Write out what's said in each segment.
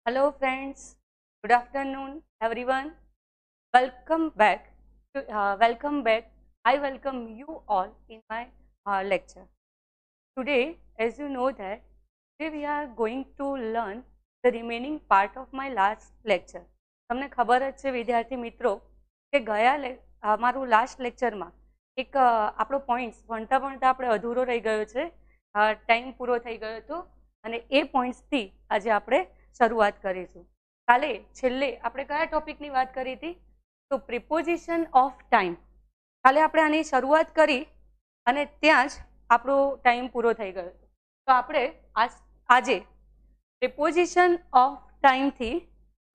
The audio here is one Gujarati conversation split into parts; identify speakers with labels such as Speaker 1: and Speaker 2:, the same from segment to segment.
Speaker 1: Hello friends, good afternoon everyone. Welcome back. Welcome back. I welcome you all in my lecture. Today, as you know that today we are going to learn the remaining part of my last lecture. તમને ખબર જ છે વિદ્યાર્થી મિત્રો કે મારું લાસ્ટ લેક્ચરમાં એક આપણો પોઈન્ટ્સ ભણતા ભણતા આપણે અધૂરો રહી ગયો છે, ટાઈમ પૂરો થઈ ગયો હતો અને એ પોઈન્ટ્સથી આજે આપણે શરૂઆત કરીશું. કાલે છેલ્લે આપણે કયા ટોપિકની વાત કરી હતી? તો પ્રિપોઝિશન ઓફ ટાઈમ. કાલે આપણે આની શરૂઆત કરી અને ત્યાં જ આપણો ટાઈમ પૂરો થઈ ગયો હતો. તો આપણે આજે પ્રિપોઝિશન ઓફ ટાઈમથી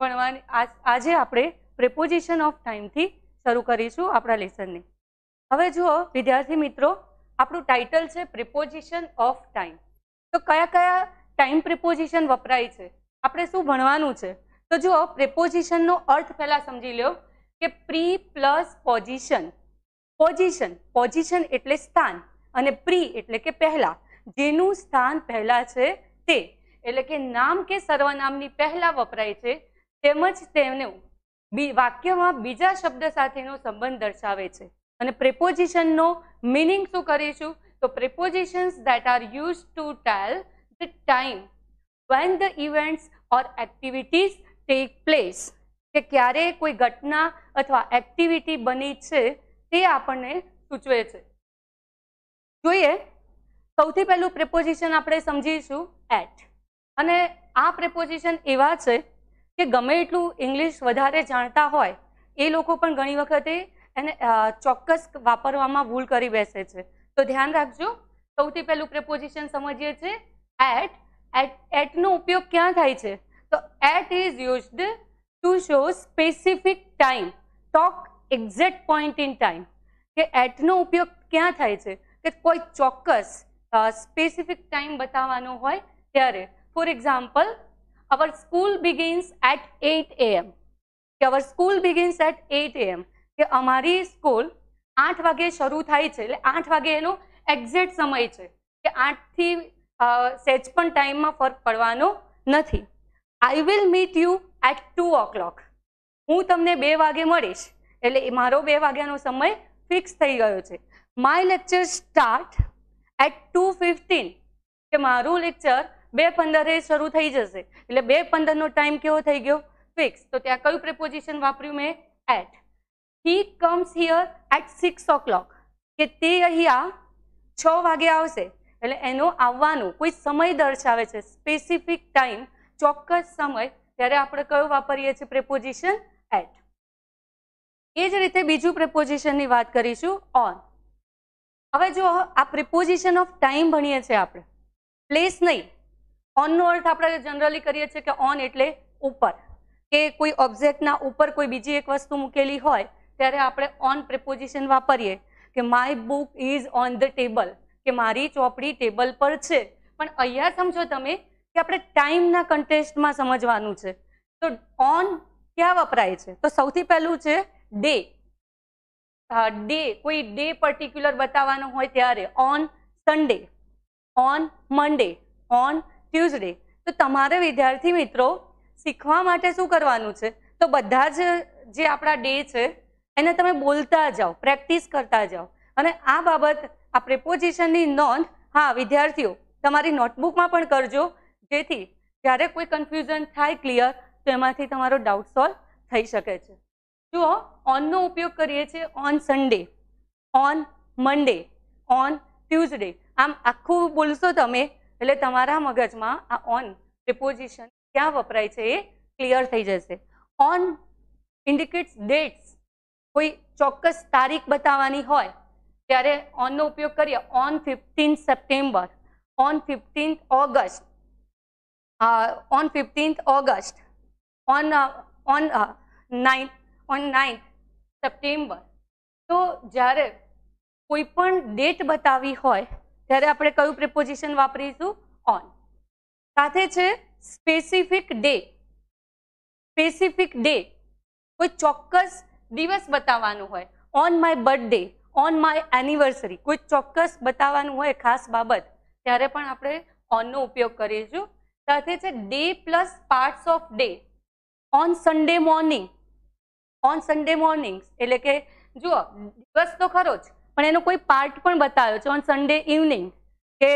Speaker 1: ભણવાની આજે આપણે પ્રિપોઝિશન ઓફ ટાઈમથી શરૂ કરીશું આપણા લેસનને. હવે જુઓ વિદ્યાર્થી મિત્રો, આપણું ટાઇટલ છે પ્રિપોઝિશન ઓફ ટાઈમ. તો કયા કયા ટાઈમ પ્રિપોઝિશન વપરાય છે, આપણે શું ભણવાનું છે? તો જુઓ, પ્રિપોઝિશનનો અર્થ પહેલા સમજી લો કે પ્રી પ્લસ પોઝિશન. પોઝિશન એટલે સ્થાન અને પ્રી એટલે કે પહેલા. જેનું સ્થાન પહેલા છે તે એટલે કે નામ કે સર્વનામની પહેલા વપરાય છે, તેમજ તેનું વાક્યમાં બીજા શબ્દ સાથેનો સંબંધ દર્શાવે છે. અને પ્રિપોઝિશનનો મીનિંગ શું કરીશું? તો પ્રિપોઝિશન્સ that are use to tell the time when the events or activities take place. કે ક્યારે કોઈ ઘટના અથવા એક્ટિવિટી બની છે તે આપણને સૂચવે છે. જોઈએ, સૌથી પહેલું પ્રિપોઝિશન આપણે સમજીશું એટ. અને આ પ્રિપોઝિશન એવા છે કે ગમે એટલું ઇંગ્લિશ વધારે જાણતા હોય એ લોકો પણ ઘણી વખતે એને ચોક્કસ વાપરવામાં ભૂલ કરી બેસે છે. તો ધ્યાન રાખજો. સૌથી પહેલું પ્રિપોઝિશન સમજીએ છીએ એટ. એટ નો ઉપયોગ ક્યાં થાય છે? તો at is used to show specific time, talk exact point in time. કે એટ નો ઉપયોગ ક્યાં થાય છે? કે કોઈ ચોક્કસ સ્પેસિફિક ટાઈમ બતાવવાનો હોય ત્યારે. For example, our school begins at 8 AM. કે our school begins at 8 AM. કે અમારી સ્કૂલ 8 વાગે શરૂ થાય છે, એટલે 8 વાગે એનો એક્ઝેક્ટ સમય છે. કે 8 થી સેજ પણ ટાઈમમાં ફરક પડવાનો નથી. I will meet you at 2 o'clock. હું તમને 2 વાગે મળીશ, એટલે મારો 2 વાગ્યાનો સમય ફિક્સ થઈ ગયો છે. My lecture start at 2:15. કે મારું લેક્ચર 2:15 શરૂ થઈ જશે, એટલે 2:15 નો ટાઈમ કેવો થઈ ગયો? ફિક્સ. તો ત્યાં કયું પ્રિપોઝિશન વાપર્યું મેં? At. He comes here at 6 o'clock. કે તે અહીંયા 6 વાગે આવશે, એટલે એનો આવવાનો કોઈ સમય દર્શાવે છે, સ્પેસિફિક ટાઈમ, ચોક્કસ સમય. ત્યારે આપણે કયો વાપરીએ છીએ? Preposition at. એ જ રીતે બીજું પ્રિપોઝિશનની વાત કરીશું, ઓન. હવે જો આ પ્રિપોઝિશન ઓફ ટાઈમ ભણીએ છીએ આપણે, પ્લેસ નહીં. ઓનનો અર્થ આપણે જનરલી કરીએ છીએ કે ઓન એટલે ઉપર, કે કોઈ ઓબ્જેક્ટના ઉપર કોઈ બીજી એક વસ્તુ મૂકેલી હોય ત્યારે આપણે ઓન પ્રિપોઝિશન વાપરીએ. કે my book is on the table. કે મારી ચોપડી ટેબલ પર છે. પણ અહીંયા સમજો તમે કે આપણે ટાઈમના કન્ટેક્સ્ટમાં સમજવાનું છે. તો ઓન ક્યાં વપરાય છે? તો સૌથી પહેલું છે ડે. ડે, કોઈ ડે પર્ટિક્યુલર બતાવવાનો હોય ત્યારે. On Sunday, on Monday, on Tuesday. તો તમારે વિદ્યાર્થી મિત્રો શીખવા માટે શું કરવાનું છે? તો બધા જ જે આપણા ડે છે એને તમે બોલતા જાઓ, પ્રેક્ટિસ કરતા જાઓ. અને આ બાબત, આ પ્રિપોઝિશનની નોંધ વિદ્યાર્થીઓ તમારી નોટબુકમાં પણ કરજો, જેથી જ્યારે કોઈ કન્ફ્યુઝન થાય ક્લિયર તો એમાંથી તમારો ડાઉટ સોલ્વ થઈ શકે છે. જુઓ, ઓનનો ઉપયોગ કરીએ છીએ on Sunday, on Monday, on Tuesday. આમ આખું બોલશો તમે એટલે તમારા મગજમાં આ ઓન પ્રિપોઝિશન ક્યાં વપરાય છે એ ક્લિયર થઈ જશે. On indicates dates. કોઈ ચોક્કસ તારીખ બતાવવાની હોય ત્યારે ઓનનો ઉપયોગ કરીએ. On 15 September, on 15th August, on 15th August, on 9th September. તો જ્યારે કોઈ પણ ડેટ બતાવી હોય ત્યારે આપણે કયું પ્રિપોઝિશન વાપરીશું? ઓન. સાથે છે સ્પેસિફિક ડે. સ્પેસિફિક ડે, કોઈ ચોક્કસ દિવસ બતાવવાનું હોય. On my birthday, on my anniversary. કોઈ ચોક્કસ બતાવવાનું હોય ખાસ બાબત, ત્યારે પણ આપણે ઓનનો ઉપયોગ કરીશું. સાથે છે day plus parts of day on Sunday morning. On Sunday morning એટલે કે જુઓ દિવસ તો ખરો જ પણ એનો કોઈ પાર્ટ પણ બતાવ્યો છે ઓન સન્ડે ઇવનિંગ કે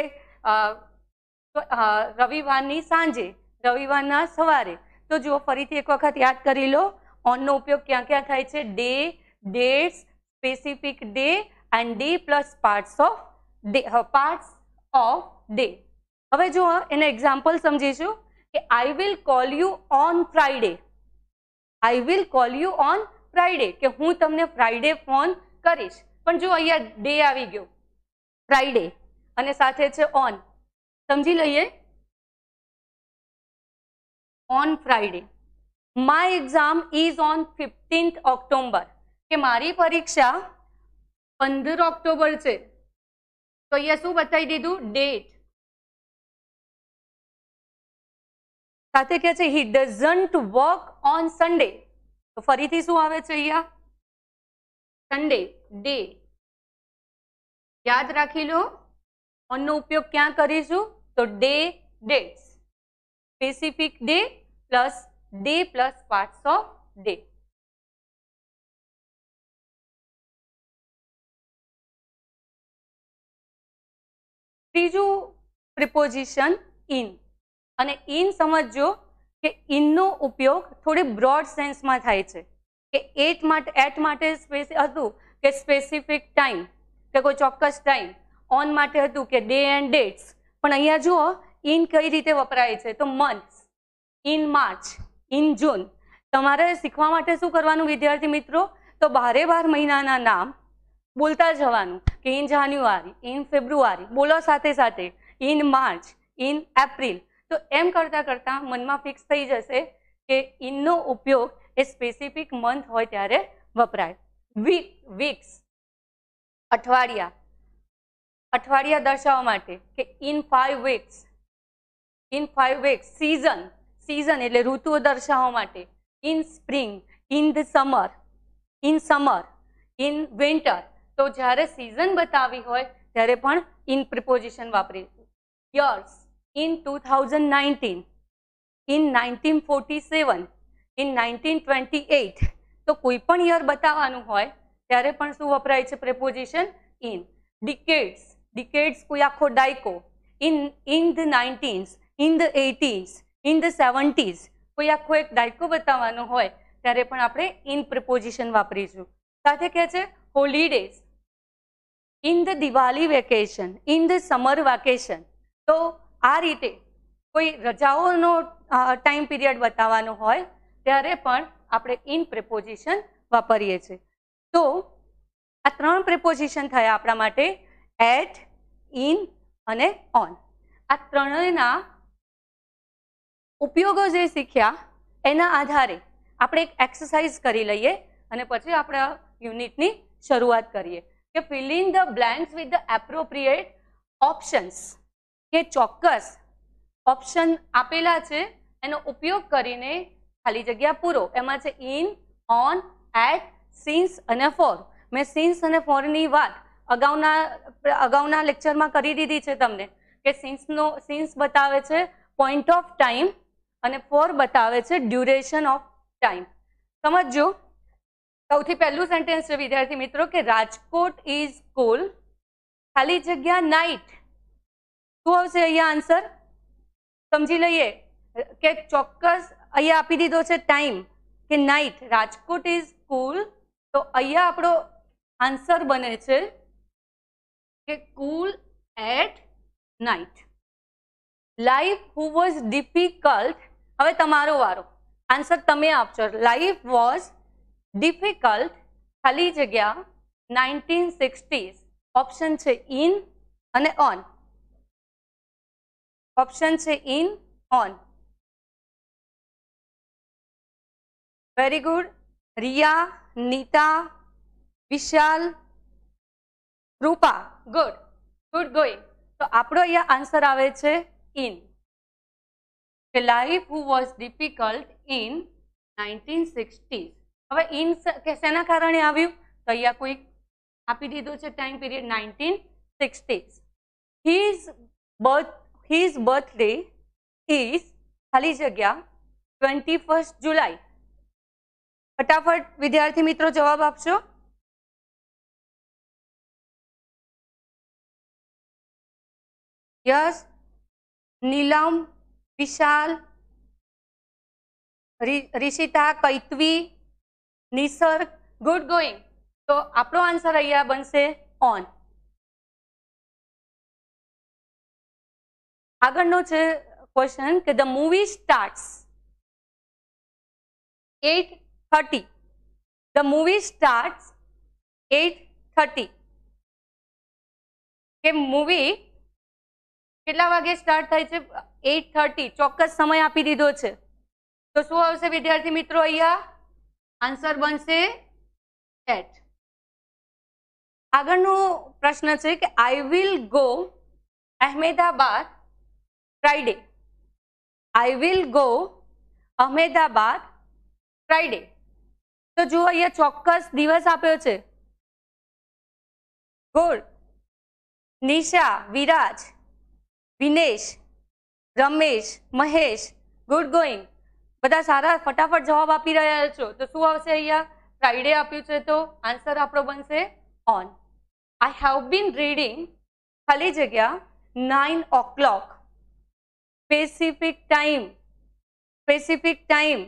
Speaker 1: રવિવારની સાંજે, રવિવારના સવારે. તો જુઓ ફરીથી એક વખત યાદ કરી લો ઓનનો ઉપયોગ ક્યાં ક્યાં થાય છે? Day, dates, specific day and day plus parts of day. હવે જુઓ એને એક્ઝામ્પલ સમજીશું કે I will call you on Friday. I will call you on Friday કે હું તમને ફ્રાઈડે ફોન કરીશ. પણ જો અહીંયા ડે આવી ગયો ફ્રાઈડે અને સાથે છે ઓન. સમજી લઈએ on Friday. My exam is on 15th October કે મારી પરીક્ષા 15 ઓક્ટોબર છે. તો અહીંયા શું બતાવી દીધું? ડેટ. સાથે કહે છે હી ડઝન્ટ વર્ક ઓન સન્ડે. તો ફરીથી શું આવે છે અહીંયા? Sunday, day. યાદ રાખી લો ઓનનો ઉપયોગ ક્યાં કરીશું? તો day, dates, specific day plus day plus parts of day. ત્રીજું પ્રિપોઝિશન ઇન. અને ઇન સમજજો કે ઇનનો ઉપયોગ થોડી બ્રોડ સેન્સમાં થાય છે કે એટ માટે હતું કે સ્પેસિફિક ટાઈમ કે કોઈ ચોક્કસ ટાઈમ. ઓન માટે હતું કે ડે એન્ડ ડેટ્સ. પણ અહીંયા જુઓ ઇન કઈ રીતે વપરાય છે? તો મંથ્સ, ઇન માર્ચ, ઇન જૂન. તમારે શીખવા માટે શું કરવાનું વિદ્યાર્થી મિત્રો? તો 12 મહિનાના નામ બોલતા જવાનું કે ઇન જાન્યુઆરી, ઇન ફેબ્રુઆરી બોલો સાથે સાથે, ઇન માર્ચ, ઇન એપ્રિલ. તો એમ કરતા કરતા મનમાં ફિક્સ થઈ જશે કે ઇનનો ઉપયોગ એ સ્પેસિફિક મંથ હોય ત્યારે વપરાય. વીક્સ, અઠવાડિયા. અઠવાડિયા દર્શાવવા માટે કે in 5 weeks, in 5 weeks. Season, season એટલે ઋતુઓ દર્શાવવા માટે in spring, in the summer, in summer, in winter. તો જ્યારે સિઝન બતાવી હોય ત્યારે પણ ઇન પ્રિપોઝિશન વાપરીશું. Years, in 2019, in 1947, in 1928. તો કોઈ પણ યર બતાવવાનું હોય ત્યારે પણ શું વપરાય છે પ્રિપોઝિશન? ઇન. ડિકેડ્સ, ડિકેડ્સ કોઈ આખો ડાયકો. in the 19s, in the 80s, in the 70s. કોઈ આખો એક ડાયકો બતાવવાનો હોય ત્યારે પણ આપણે ઇન પ્રિપોઝિશન વાપરીશું. સાથે કહે છે holidays, in the Diwali vacation, in the summer vacation. તો આ રીતે કોઈ રજાઓનો ટાઈમ પીરિયડ બતાવવાનો હોય ત્યારે પણ આપણે ઇન પ્રિપોઝિશન વાપરીએ છીએ. તો આ 3 પ્રિપોઝિશન થયા આપણા માટે, એટ, ઇન અને ઓન. આ ત્રણેયના ઉપયોગો જે શીખ્યા એના આધારે આપણે એક એક્સરસાઇઝ કરી લઈએ અને પછી આપણે યુનિટની શરૂઆત કરીએ કે fill in the blanks with the appropriate options. કે ચોક્કસ ઓપ્શન આપેલા છે એનો ઉપયોગ કરીને ખાલી જગ્યા પૂરો. એમાં છે ઇન, ઓન, એટ, સિન્સ અને ફોર. મેં સિન્સ અને ફોરની વાત અગાઉના લેક્ચરમાં કરી દીધી છે તમને કે સિન્સ બતાવે છે પોઈન્ટ ઓફ ટાઈમ અને ફોર બતાવે છે ડ્યુરેશન ઓફ ટાઈમ. સમજજો. સૌથી પહેલું સેન્ટેન્સ છે વિદ્યાર્થી મિત્રો કે રાજકોટ ઇઝ કુલ ખાલી જગ્યા નાઇટ. શું આવશે અહીંયા આન્સર? સમજી લઈએ કે ચોક્કસ અહીંયા આપી દીધો છે ટાઈમ કે નાઇટ. રાજકોટ ઇઝ કુલ. તો અહીંયા આપણો આન્સર બને છે કે cool at night. Life who was difficult. હવે તમારો વારો, આન્સર તમે આપશો. લાઈફ વોઝ ડિફિકલ્ટ ખાલી જગ્યા 1960s. ઓપ્શન છે ઇન અને ઓન. ઓપ્શન છે in, on. Very good. Riya, Nita, Vishal, Rupa. Good, good going. તો આપણો અહીંયા આન્સર આવે છે ઇન. કે life who was difficult in 1960s. હવે ઇન કે શેના કારણે આવ્યું? તો અહીંયા કોઈ આપી દીધું છે time period 1960s. His birthday is ખાલી જગ્યા 21 જુલાઈ. ફટાફટ વિદ્યાર્થી મિત્રો જવાબ આપશો. યસ, નીલમ, વિશાલ, રિષિતા, કૈતવી, નિસર્ગ, ગુડ ગોઈંગ. તો આપણો આન્સર અહીંયા બનશે ઓન. આગળનો છે ક્વેશ્ચન કે the movie starts 8:30. The movie starts 8:30. કે મૂવી કેટલા વાગે સ્ટાર્ટ થાય છે? 8:30. ચોક્કસ સમય આપી દીધો છે. તો શું આવશે વિદ્યાર્થી મિત્રો? અહીંયા આન્સર બનશે 8. આગળનો પ્રશ્ન છે કે I will go Ahmedabad Friday. I will go Ahmedabad Friday. તો જુઓ અહીંયા ચોક્કસ દિવસ આપ્યો છે. Good. Nisha, Viraj, Vinesh, Ramesh, Mahesh, good going. બધા સારા ફટાફટ જવાબ આપી રહ્યા છો. તો શું આવશે અહીંયા? ફ્રાઈડે આપ્યું છે તો આન્સર આપણો બનશે on. I have been reading ખાલી જગ્યા 9 o'clock specific time. Specific time.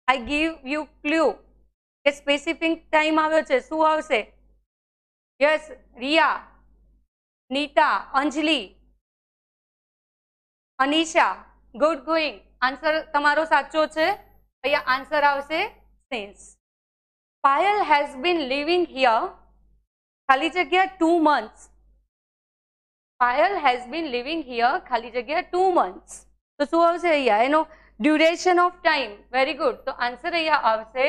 Speaker 1: I give you clue કે સ્પેસિફિક ટાઈમ આવ્યો છે. શું આવશે? યસ, રિયા, નીતા, અંજલિ, અનિશા, ગુડ ગોઈંગ. આન્સર તમારો સાચો છે. અહીંયા આન્સર આવશે since. Payal has been living here ખાલી જગ્યા 2 months. Payal has been living here ખાલી જગ્યા 2 months. તો શું આવશે અહીંયા? એનો duration of time. Very good. તો આન્સર અહીંયા આવશે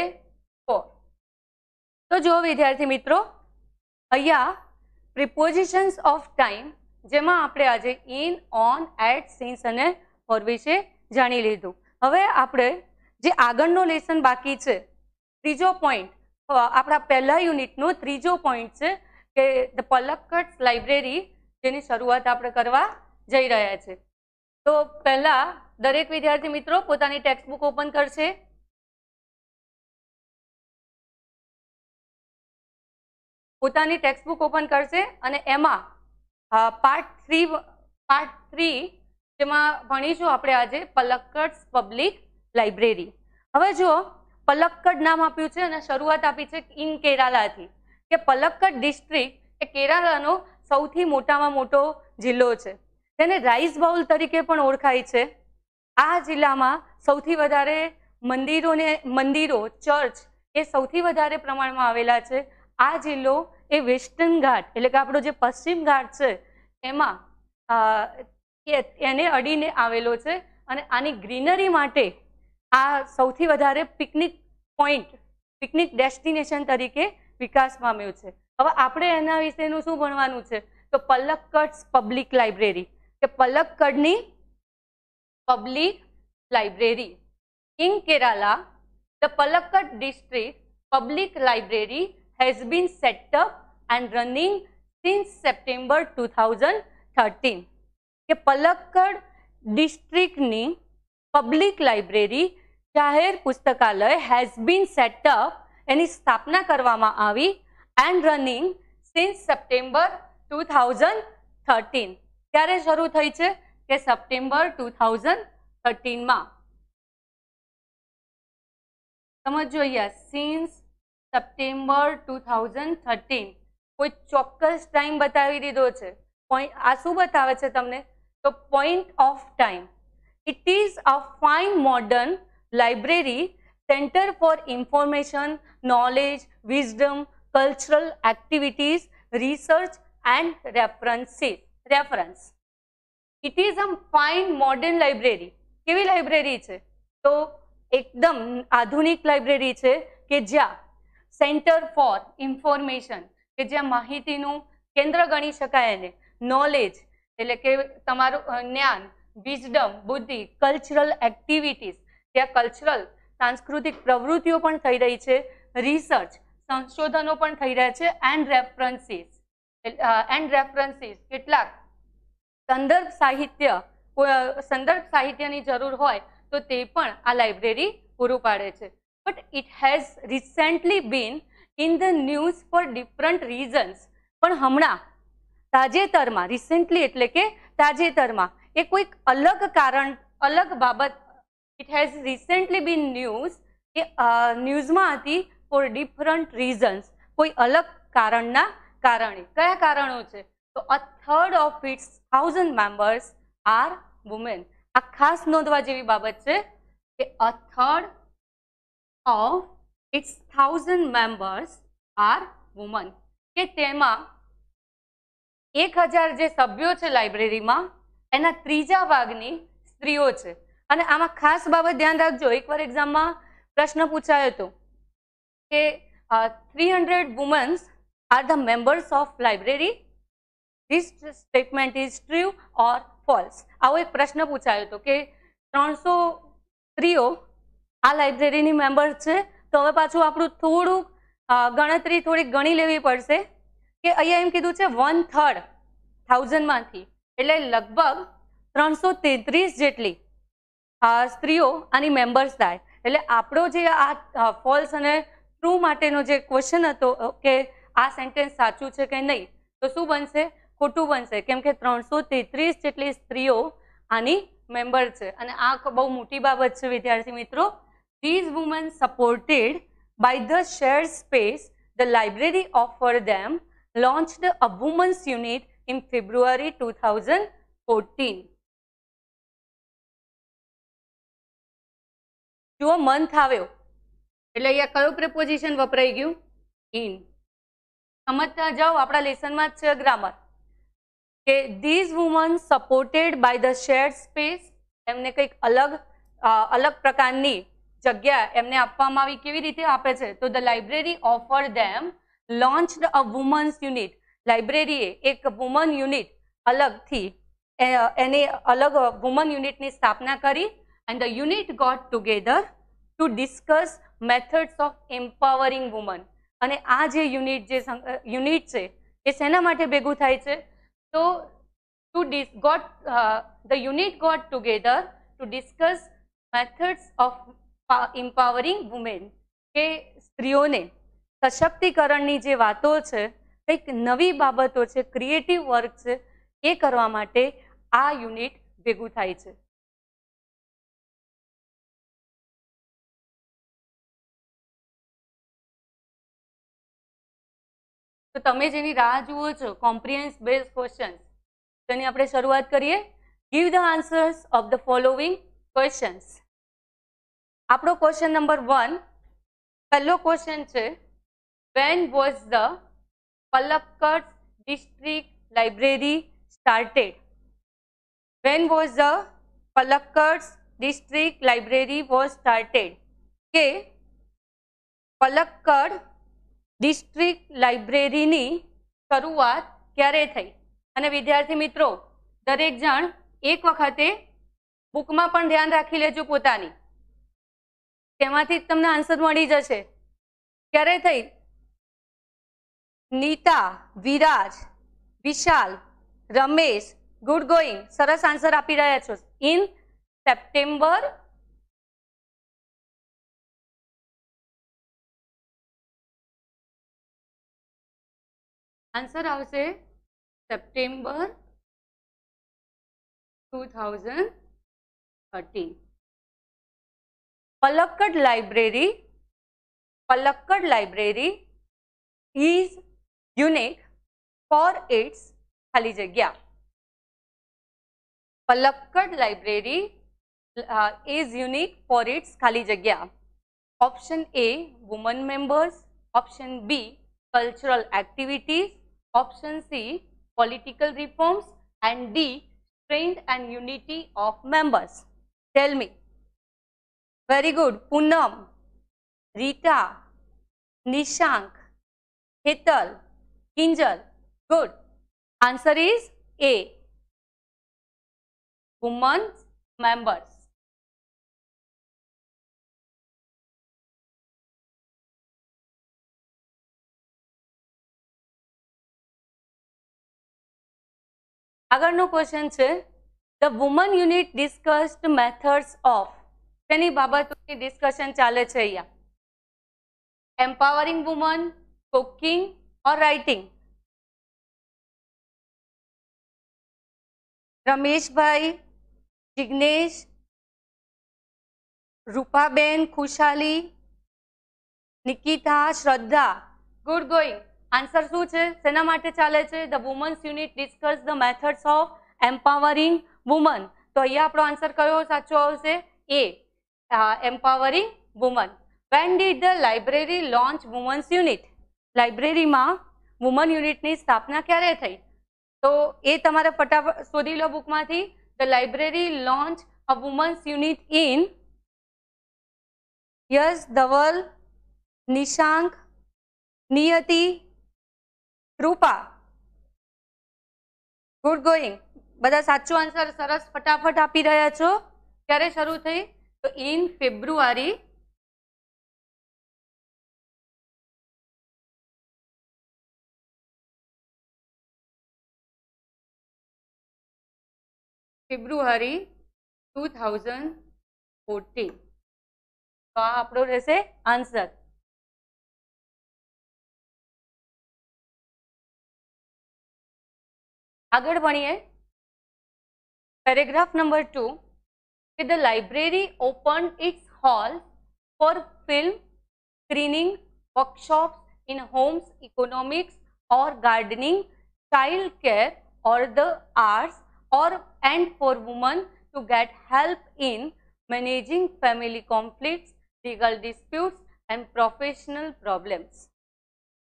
Speaker 1: 4. તો જુઓ વિદ્યાર્થી મિત્રો, અહીંયા પ્રિપોઝિશન્સ ઓફ ટાઈમ જેમાં આપણે આજે ઇન, ઓન, એટ, સિન્સ અને ફોર વિશે જાણી લીધું. હવે આપણે જે આગળનો લેસન બાકી છે, ત્રીજો પોઈન્ટ, આપણા પહેલા યુનિટનો ત્રીજો પોઈન્ટ છે કે ધ પલક્કડ લાઇબ્રેરી, જેની શરૂઆત આપણે કરવા જઈ રહ્યા છે. તો પહેલા દરેક વિદ્યાર્થી મિત્રો પોતાની ટેક્સ્ટ બુક ઓપન કરશે. પોતાની ટેક્સ્ટ બુક ઓપન કરશે અને એમાં પાર્ટ 3 જેમાં ભણીશું આપણે આજે પલક્કડ પબ્લિક લાઇબ્રેરી. હવે જો પલક્કડ નામ આપ્યું છે અને શરૂઆત આપી છે ઇન કેરાલાથી, કે પલક્કડ ડિસ્ટ્રિક્ટ એ કેરાલાનો સૌથી મોટામાં મોટો જિલ્લો છે, તેને રાઈસ બાઉલ તરીકે પણ ઓળખાય છે. આ જિલ્લામાં સૌથી વધારે મંદિરો, ચર્ચ એ સૌથી વધારે પ્રમાણમાં આવેલા છે. આ જિલ્લો એ વેસ્ટર્ન ઘાટ એટલે કે આપણો જે પશ્ચિમ ઘાટ છે એમાં એને અડીને આવેલો છે અને આની ગ્રીનરી માટે આ સૌથી વધારે પિકનિક પોઈન્ટ, પિકનિક ડેસ્ટિનેશન તરીકે વિકાસ પામ્યો છે. હવે આપણે એના વિશેનું શું ભણવાનું છે? તો પલક્કડ પબ્લિક લાઇબ્રેરી, કે પલક્કડની public library. In Kerala the Palakkad district public library has been set up and running since September 2013. કે પલક્કડ ડિસ્ટ્રિક્ટની પબ્લિક લાઇબ્રેરી, જાહેર પુસ્તકાલય, હેઝ બીન સેટ અપ, એની સ્થાપના કરવામાં આવી, એન્ડ રનિંગ સિન્સ સપ્ટેમ્બર 2013. ક્યારે શરૂ થઈ છે? કે સપ્ટેમ્બર 2013 સમજો અહીંયા, સિન્સ સપ્ટેમ્બર 2013. કોઈ ચોક્કસ ટાઈમ બતાવી દીધો છે. આ શું બતાવે છે તમને? તો point of time. It is a fine modern library centre for information, knowledge, wisdom, cultural activities, research and reference. It is a fine modern library. કેવી લાઇબ્રેરી છે? તો એકદમ આધુનિક લાઇબ્રેરી છે કે જ્યાં સેન્ટર ફોર ઇન્ફોર્મેશન, કે જ્યાં માહિતીનું કેન્દ્ર ગણી શકાય એને, નોલેજ એટલે કે તમારું જ્ઞાન, વિઝડમ, બુદ્ધિ, કલ્ચરલ એક્ટિવિટીઝ, ત્યાં કલ્ચરલ સાંસ્કૃતિક પ્રવૃત્તિઓ પણ થઈ રહી છે, રિસર્ચ સંશોધનો પણ થઈ રહ્યા છે, એન્ડ રેફરન્સીસ કેટલાક સંદર્ભ સાહિત્ય સંદર્ભ સાહિત્યની જરૂર હોય તો તે પણ આ લાઇબ્રેરી પૂરું પાડે છે. But it has recently been in the news for different reasons. પણ હમણાં તાજેતરમાં, રિસેન્ટલી એટલે કે તાજેતરમાં, એ કોઈક અલગ કારણ, અલગ બાબત, it has recently been news, એ ન્યૂઝમાં હતી ફોર ડિફરન્ટ રીઝન્સ, કોઈ અલગ કારણના કારણે. કયા કારણો છે? તો a third of its 1000 members are women. આ ખાસ નોંધવા જેવી બાબત છે કે a third of its 1000 members are women. કે તેમાં 1000 જે સભ્યો છે લાઇબ્રેરીમાં, એના ત્રીજા ભાગની સ્ત્રીઓ છે. અને આમાં ખાસ બાબત ધ્યાન રાખજો, એકવાર એક્ઝામમાં પ્રશ્ન પૂછાયો હતો કે 300 women are the members of library. This statement is true or false. આવો એક પ્રશ્ન પૂછાયો હતો કે 300 સ્ત્રીઓ આ લાઇબ્રેરીની મેમ્બર છે. તો હવે પાછું આપણું થોડું ગણતરી થોડીક ગણી લેવી પડશે કે અહીંયા એમ કીધું છે 1/3 1000માંથી, એટલે લગભગ 333 જેટલી સ્ત્રીઓ આની મેમ્બર્સ થાય. એટલે આપણો જે આ ફોલ્સ અને ટ્રુ માટેનો જે ક્વેશ્ચન હતો કે આ સેન્ટેન્સ સાચું છે કે નહીં, તો શું બનશે? ખોટું બનશે, કેમ કે 333 જેટલી સ્ત્રીઓ આની મેમ્બર છે. અને આ બહુ મોટી બાબત છે વિદ્યાર્થી મિત્રો. These women supported by the shared space the library offered them launched a women's unit in February 2014. જુઓ, મંથ આવ્યો એટલે અહીંયા કયું પ્રિપોઝિશન વપરાઈ ગયું? ઇન. સમજતા જાઓ, આપણા લેસનમાં જ છે ગ્રામર કે these women supported by the shared space, એમને કંઈક અલગ પ્રકારની જગ્યા એમને આપવામાં આવી. કેવી રીતે આપે છે? તો the library offered them launched a women's unit. લાઇબ્રેરીએ એક વુમન યુનિટ અલગથી એની અલગ વુમન યુનિટની સ્થાપના કરી. and the unit got together to discuss methods of empowering women. અને આ જે યુનિટ છે એ શેના માટે ભેગું થાય છે? તો the unit got together to discuss methods of empowering women. કે સ્ત્રીઓને સશક્તિકરણની જે વાતો છે, કંઈક નવી બાબતો છે, ક્રિએટિવ વર્ક છે, એ કરવા માટે આ યુનિટ ભેગું થાય છે. તો તમે જેની રાહ જુઓ છો કોમ્પ્રિહેન્સ બેઝ ક્વેશ્ચન્સ, તેની આપણે શરૂઆત કરીએ. Give the answers of the following questions. આપણો ક્વેશ્ચન નંબર 1, પહેલો ક્વેશ્ચન છે when was the Palakkad district library started? When was the Palakkad district library was started? કે પલક્કડ ડિસ્ટ્રિક્ટ લાઇબ્રેરીની શરૂઆત ક્યારે થઈ? અને વિદ્યાર્થી મિત્રો, દરેક જણ એક વખતે બુકમાં પણ ધ્યાન રાખી લેજો પોતાની, તેમાંથી તમને આન્સર મળી જશે. ક્યારે થઈ? નીતા, વિરાજ, વિશાલ, રમેશ, ગુડ ગોઈંગ, સરસ આન્સર આપી રહ્યા છો. ઇન સેપ્ટેમ્બર આન્સર આવશે September 2013. Palakkad library is unique for its ખાલી જગ્યા. Palakkad library is unique for its ખાલી જગ્યા. Option A, women members. Option B, cultural activities. Option C, political reforms. And D, strength and unity of members. Tell me. Very good. Poonam, Rita, Nishank, Hetal, Kinjal. Good. Answer is A, women members. આગળનો ક્વેશ્ચન છે the woman unit discussed methods of તેની બાબતોની ડિસ્કશન ચાલે છે અહીંયા. એમ્પાવરિંગ વુમન, કુકિંગ ઓર રાઇટિંગ. રમેશભાઈ, જિગ્નેશ, રૂપાબેન, ખુશાલી, નિકિતા, શ્રદ્ધા. Good going. આન્સર શું છે? શેના માટે ચાલે છે? The women's unit discuss the methods of empowering woman. તો અહીંયા આપણો આન્સર કયો સાચો આવશે? A, empowering woman. When did the library launch women's unit? લાઇબ્રેરીમાં વુમન યુનિટની સ્થાપના ક્યારે થઈ? તો એ તમારે ફટાફટ શોધી લો બુકમાંથી. The library launch a women's unit in yes, Dhaval, Nishank, Niyati, Rupa. Good going. બધા સાચો આન્સર સરસ ફટાફટ આપી રહ્યા છો. ક્યારે શરૂ થઈ? તો ઇન ફેબ્રુઆરી 2014. તો આ આપણો રહેશે આન્સર. આગળ ભણીએ. Paragraph number 2. The library opened its halls for film screening, workshops in homes economics or gardening, child care or the arts, and for women to get help in managing family conflicts, legal disputes and professional problems.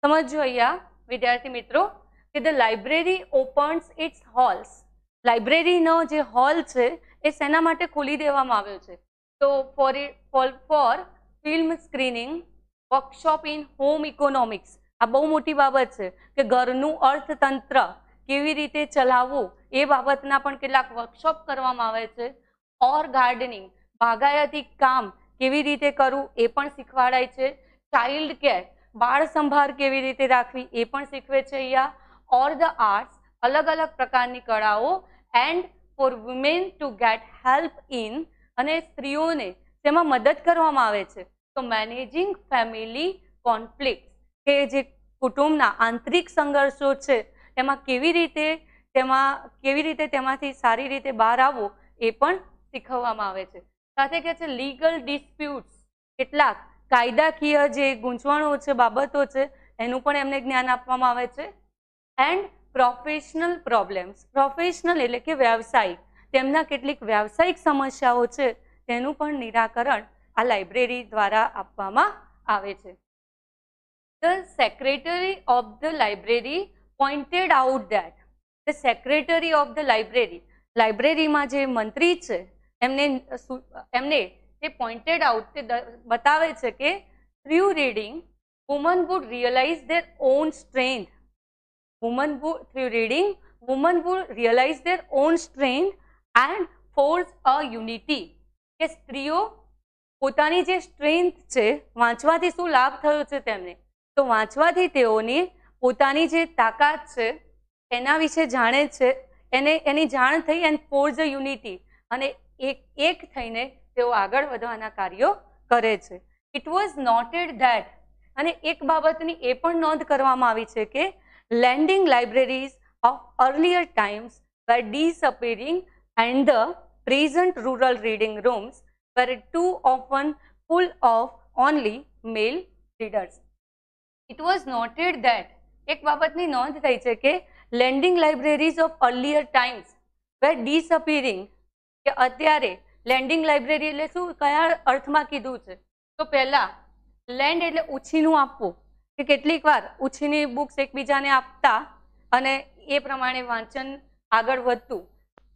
Speaker 1: સમજો અહીંયા વિદ્યાર્થી મિત્રો કે the library opens its halls. લાઇબ્રેરીનો જે હોલ છે એ શેના માટે ખોલી દેવામાં આવ્યો છે? તો for film screening, workshop in home economics. આ બહુ મોટી બાબત છે કે ઘરનું અર્થતંત્ર કેવી રીતે ચલાવવું એ બાબતના પણ કેટલાક વર્કશોપ કરવામાં આવે છે. ઓર ગાર્ડનિંગ, બાગાયતી કામ કેવી રીતે કરવું એ પણ શીખવાડાય છે. ચાઇલ્ડ કેર, બાળ સંભાળ કેવી રીતે રાખવી એ પણ શીખવે છે અહીંયા. ઓર ધ આર્ટ્સ, અલગ અલગ પ્રકારની કળાઓ. And for women to get help in, અને સ્ત્રીઓને તેમાં મદદ કરવામાં આવે છે. તો મેનેજિંગ ફેમિલી કોન્ફ્લિક્ટ, કે જે કુટુંબના આંતરિક સંઘર્ષો છે એમાં કેવી રીતે તેમાંથી સારી રીતે બહાર આવવું એ પણ શીખવવામાં આવે છે. સાથે કહે છે લીગલ ડિસ્પ્યુટ્સ, કેટલાક કાયદાકીય જે ગૂંચવણો છે, બાબતો છે એનું પણ એમને જ્ઞાન આપવામાં આવે છે. એન્ડ પ્રોફેશનલ પ્રોબ્લેમ્સ, પ્રોફેશનલ એટલે કે વ્યવસાયિક, તેમના કેટલીક વ્યવસાયિક સમસ્યાઓ છે તેનું પણ નિરાકરણ આ લાઇબ્રેરી દ્વારા આપવામાં આવે છે. The secretary of the library pointed out that the secretary of the library, લાઇબ્રેરીમાં જે મંત્રી છે એમને તે પોઇન્ટેડ આઉટ, તે બતાવે છે કે through reading women would realize their own strength. Through reading women would realize their own strength and forge a unity. કે સ્ત્રીઓ પોતાની જે સ્ટ્રેન્થ છે, વાંચવાથી શું લાભ થયો છે તેમને, તો વાંચવાથી તેઓની પોતાની જે તાકાત છે એના વિશે જાણે છે, એની જાણ થઈ. એન્ડ ફોર્જ અ યુનિટી, અને એક થઈને તેઓ આગળ વધવાના કાર્યો કરે છે. ઇટ વોઝ નોટેડ ધેટ, અને એક બાબતની એ પણ નોંધ કરવામાં આવી છે કે landing libraries of earlier times were disappearing and the present rural reading rooms were too often full of only male readers. It was noted that, એક બાબતની નોંધ થઈ છે કે landing libraries of earlier times were disappearing, કે અત્યારે લેન્ડિંગ લાઇબ્રેરી એટલે શું, કયા અર્થમાં કીધું છે? તો પહેલા લેન્ડ એટલે ઉછીનું આપવું, કે કેટલીક વાર ઉછીની બુક્સ એકબીજાને આપતા અને એ પ્રમાણે વાંચન આગળ વધતું.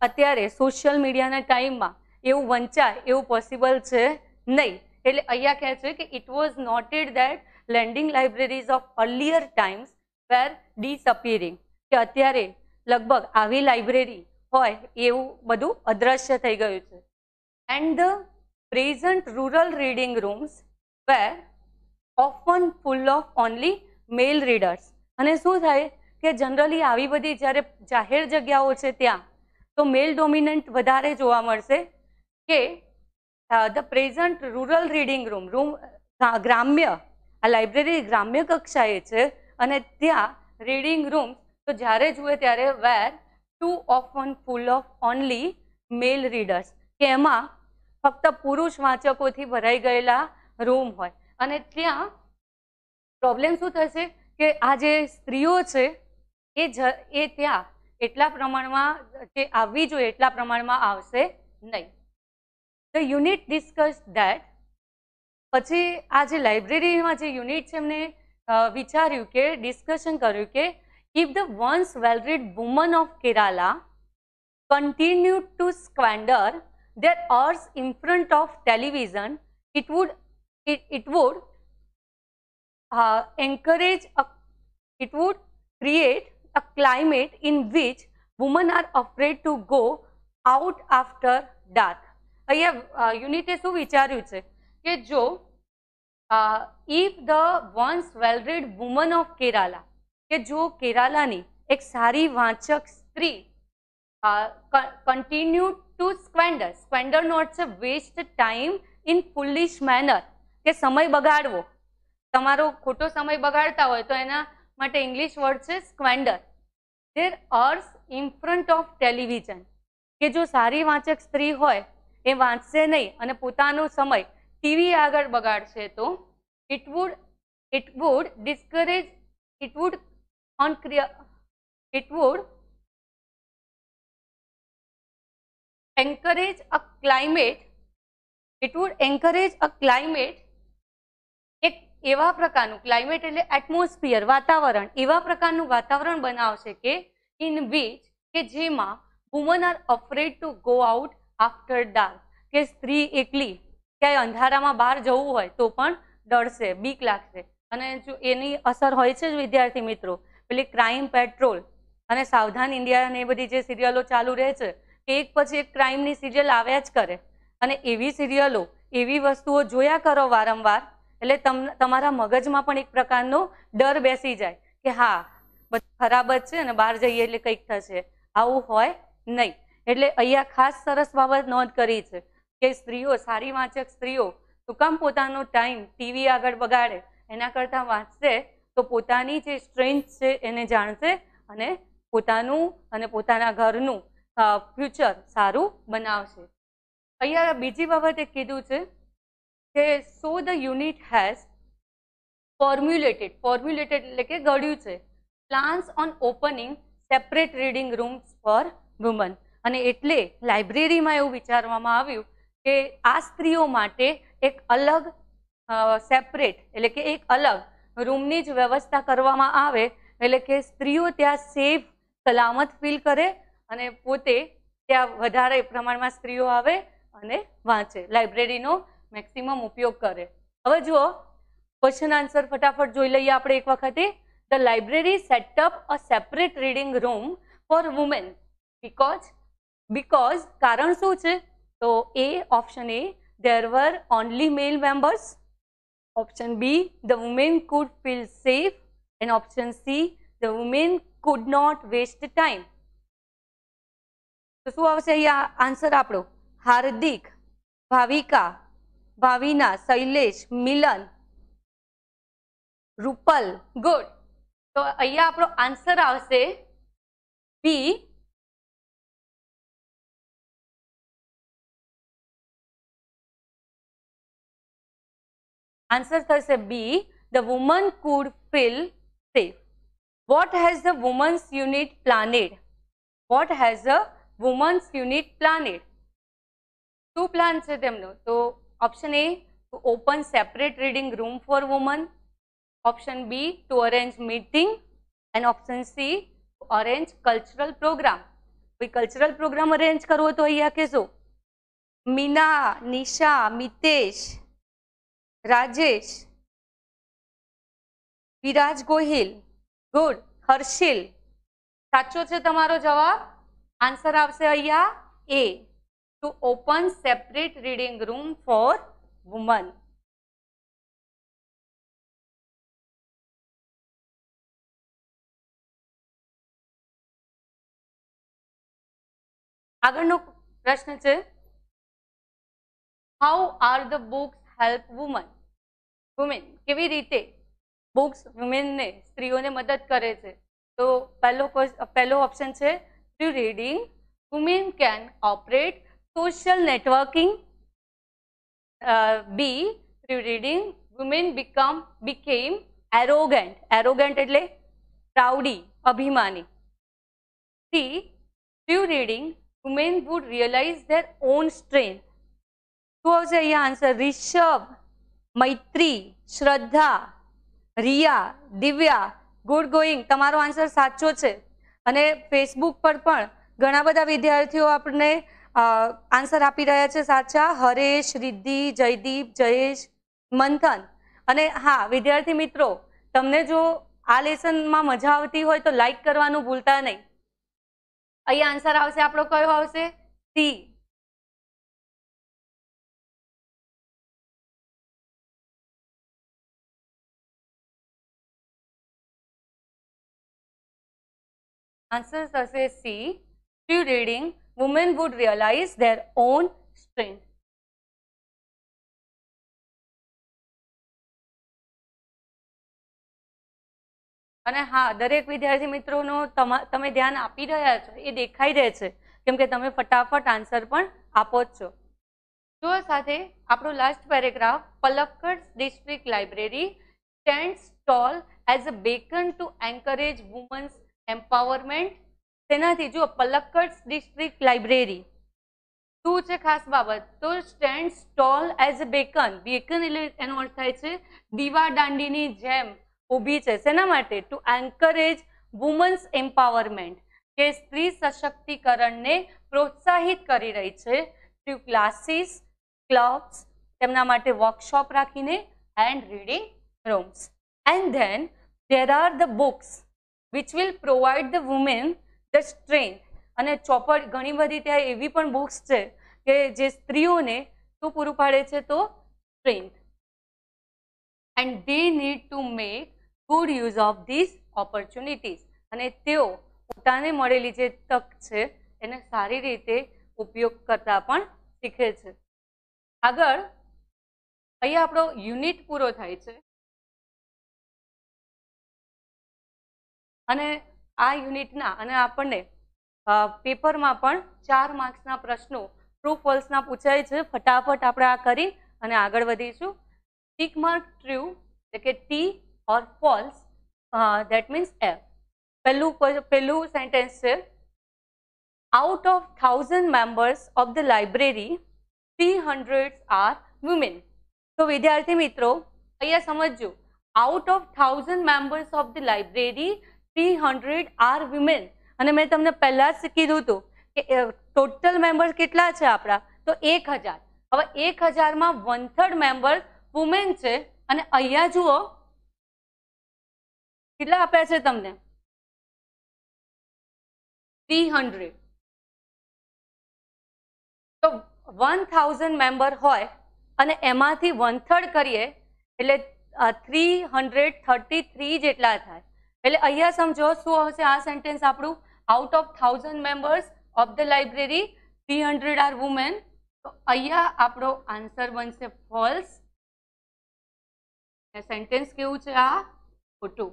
Speaker 1: અત્યારે સોશિયલ મીડિયાના ટાઈમમાં એવું વંચાય એવું પોસિબલ છે નહીં. એટલે અહીંયા કહે છે કે it was noted that lending libraries of earlier times were disappearing, કે અત્યારે લગભગ આવી લાઇબ્રેરી હોય એવું બધું અદ્રશ્ય થઈ ગયું છે. And the present rural reading rooms were often full of only male readers. અને શું થાય કે જનરલી આવી બધી જ્યારે જાહેર જગ્યાઓ છે ત્યાં તો મેલ ડોમિનન્ટ વધારે જોવા મળશે કે the present rural reading room ગ્રામ્ય આ લાઇબ્રેરી ગ્રામ્ય કક્ષાએ છે અને ત્યાં રીડિંગ રૂમ તો જ્યારે જુએ ત્યારે were too often full of only male readers કે એમાં ફક્ત પુરુષ વાંચકોથી ભરાઈ ગયેલા રૂમ હોય અને ત્યાં પ્રોબ્લેમ શું થશે કે આ જે સ્ત્રીઓ છે એ ત્યાં એટલા પ્રમાણમાં જે આવવી જોઈએ એટલા પ્રમાણમાં આવશે નહીં. ધ યુનિટ ડિસ્કસ ધેટ પછી આ જે લાઇબ્રેરીમાં જે યુનિટ છે એમને વિચાર્યું કે ડિસ્કશન કર્યું કે if the once well-read women of Kerala continued to squander their hours in front of television, it would create a climate in which women are afraid to go out after dark. અહીંયા યુનિટે શું વિચાર્યું છે કે જો if the once well-read women of Kerala કે જો કેરાલાની એક સારી વાંચક સ્ત્રી કન્ટિન્યુ ટુ સ્ક્વેન્ડર નો અર્થ છે waste time in foolish manner કે સમય બગાડવો, તમારો ખોટો સમય બગાડતા હોય તો એના માટે ઇંગ્લિશ વર્ડ છે squander. Their hours in front of television કે જો સારી વાંચક સ્ત્રી હોય એ વાંચશે નહીં અને પોતાનો સમય ટીવી આગળ બગાડશે તો it would encourage a climate એક એવા પ્રકારનું ક્લાઇમેટ એટલે એટમોસ્ફિયર વાતાવરણ એવા પ્રકારનું વાતાવરણ બનાવશે કે ઇન વિચ કે જેમાં woman R afraid to go out after dark કે સ્ત્રી એકલી ક્યાંય અંધારામાં બહાર જવું હોય તો પણ ડરશે, બીક લાગશે. અને જો એની અસર હોય છે જ વિદ્યાર્થી મિત્રો પેલી ક્રાઇમ પેટ્રોલ અને સાવધાન ઇન્ડિયા ને એ બધી જે સિરિયલો ચાલુ રહે છે એક પછી એક ક્રાઇમની સિરિયલ આવ્યા જ કરે અને એવી સિરિયલો એવી વસ્તુઓ જોયા કરો વારંવાર એટલે તમારા મગજમાં પણ એક પ્રકારનો ડર બેસી જાય કે હા બધું ખરાબ જ છે અને બહાર જઈએ એટલે કંઈક થશે, આવું હોય નહીં. એટલે અહીંયા ખાસ સરસ બાબત નોંધ કરી છે કે સ્ત્રીઓ સારી વાંચક સ્ત્રીઓ શું કામ પોતાનો ટાઈમ ટીવી આગળ બગાડે, એના કરતાં વાંચશે તો પોતાની જે સ્ટ્રેન્થ છે એને જાણશે અને પોતાનું અને પોતાના ઘરનું ફ્યુચર સારું બનાવશે. અહીંયા બીજી બાબત એક કીધું છે કે so the unit has formulated એટલે કે ઘડ્યું છે plans on opening separate reading rooms for women અને એટલે લાઇબ્રેરીમાં એવું વિચારવામાં આવ્યું કે આ સ્ત્રીઓ માટે એક અલગ સેપરેટ એટલે કે એક અલગ રૂમની જ વ્યવસ્થા કરવામાં આવે એટલે કે સ્ત્રીઓ ત્યાં સેફ સલામત ફીલ કરે અને પોતે ત્યાં વધારે પ્રમાણમાં સ્ત્રીઓ આવે અને વાંચે, લાઇબ્રેરીનો મેક્સિમમ ઉપયોગ કરે. હવે જુઓ ક્વેશ્ચન આન્સર ફટાફટ જોઈ લઈએ આપણે એક વખતે. The library set up a separate reading room for women because કારણ શું છે તો એ ઓપ્શન એ there were only male members, option B the women could feel safe and option C the women could not waste time. તો શું આવશે અહીંયા આન્સર આપણો હાર્દિક, ભાવિકા, ભાવિના, શૈલેષ, મિલન, રૂપલ. ગુડ. તો અહીંયા આપણો આન્સર આવશે બી Answer થશે B. The woman could feel safe. What has the women's unit planned? What has the women's unit planned? શું પ્લાન છે તેમનો? તો option A to open separate reading room for women. Option B to arrange meeting and option C to arrange cultural program. કોઈ કલ્ચરલ પ્રોગ્રામ અરેન્જ કરવો તો અહીંયા કહેશો મીના, નિશા, મિતેશ, राजेश, विराज गोहिल. गुड. हर्षिल. साचो छे तमारो जवाब. आंसर आवशे अहींया A to open separate reading room for women. આગળનો પ્રશ્ન છે, how are the books help women કેવી રીતે બુક્સ વુમેનને સ્ત્રીઓને મદદ કરે છે? તો પહેલો ઓપ્શન છે through reading women can operate social networking. B through reading women became arrogant એટલે પ્રાઉડી અભિમાની. C through reading women would realise their own strength. શું આવશે અહીંયા answer? Rishabh, Maitri, Shraddha, Riya, Divya. Good going, તમારો આન્સર સાચો છે. અને ફેસબુક પર પણ ઘણા બધા વિદ્યાર્થીઓ આપણને આન્સર આપી રહ્યા છે સાચા. હરેશ, રિદ્ધિ, જયદીપ, જયેશ, મંથન. અને હા વિદ્યાર્થી મિત્રો, તમને જો આ લેસનમાં મજા આવતી હોય તો લાઈક કરવાનું ભૂલતા નહીં. અહીંયા આન્સર આવશે આપણો કયો આવશે? સી. આન્સર થશે C. Through reading women would realise their own strength. અને હા દરેક વિદ્યાર્થી મિત્રોનો તમે ધ્યાન આપી રહ્યા છો એ દેખાઈ રહે છે, કેમ કે તમે ફટાફટ આન્સર પણ આપો જ છો. જો સાથે આપણો last paragraph, Palakkad district library stands tall as a beacon to encourage women's empowerment. તેનાથી જો પલક્કડ ડિસ્ટ્રિક્ટ લાઇબ્રેરી શું છે ખાસ બાબત? તો stands tall as a bacon એટલે એનો અર્થ થાય છે દીવા દાંડીની જેમ ઊભી છે. શેના માટે? ટુ એન્કરેજ વુમન્સ એમ્પાવરમેન્ટ, કે સ્ત્રી સશક્તિકરણને પ્રોત્સાહિત કરી રહી છે. થ્રુ ક્લાસીસ, ક્લબ્સ, તેમના માટે વર્કશોપ રાખીને, and reading rooms. And then there are the books which will provide the women the strength. અને ચોપડ ઘણી બધી ત્યાં એવી પણ બુક્સ છે કે જે સ્ત્રીઓને શું પૂરું પાડે છે? તો strength. And they need to make good use of these opportunities. અને તેઓ પોતાને મળેલી જે તક છે એને સારી રીતે ઉપયોગ કરતા પણ શીખે છે. આગળ અહીંયા આપણો યુનિટ પૂરો થાય છે. અને આ યુનિટના અને આપણને પેપરમાં પણ 4 માર્ક્સના પ્રશ્નો ટ્રુ ફોલ્સના પૂછાય છે. ફટાફટ આપણે આ કરી અને આગળ વધીશું. ટિક માર્ક ટ્રુ એટલે કે T or false, that means F. પહેલું સેન્ટેન્સ છે, out of 1000 members of the library 300 are women. તો વિદ્યાર્થી મિત્રો અહીંયા સમજજો, out of 1000 members of the library 300 are women. અને મેં તમને પહેલા જ કીધું હતું કે ટોટલ મેમ્બર્સ કેટલા છે આપણા? તો 1000. હવે 1000માં 1/3 મેમ્બર્સ વુમેન છે. અને અહીંયા જુઓ કેટલા આપ્યા છે તમને? 300. તો 1000 મેમ્બર હોય અને એમાંથી 1/3 કરીએ એટલે 333 જેટલા થાય. એટલે અહીંયા સમજો શું હશે આ સેન્ટેન્સ આપણું? Out of 1000 members of the library 300 are women. તો અહીંયા આપણો આન્સર બનશે ફોલ્સ. સેન્ટેન્સ કેવું છે આ? ખોટું.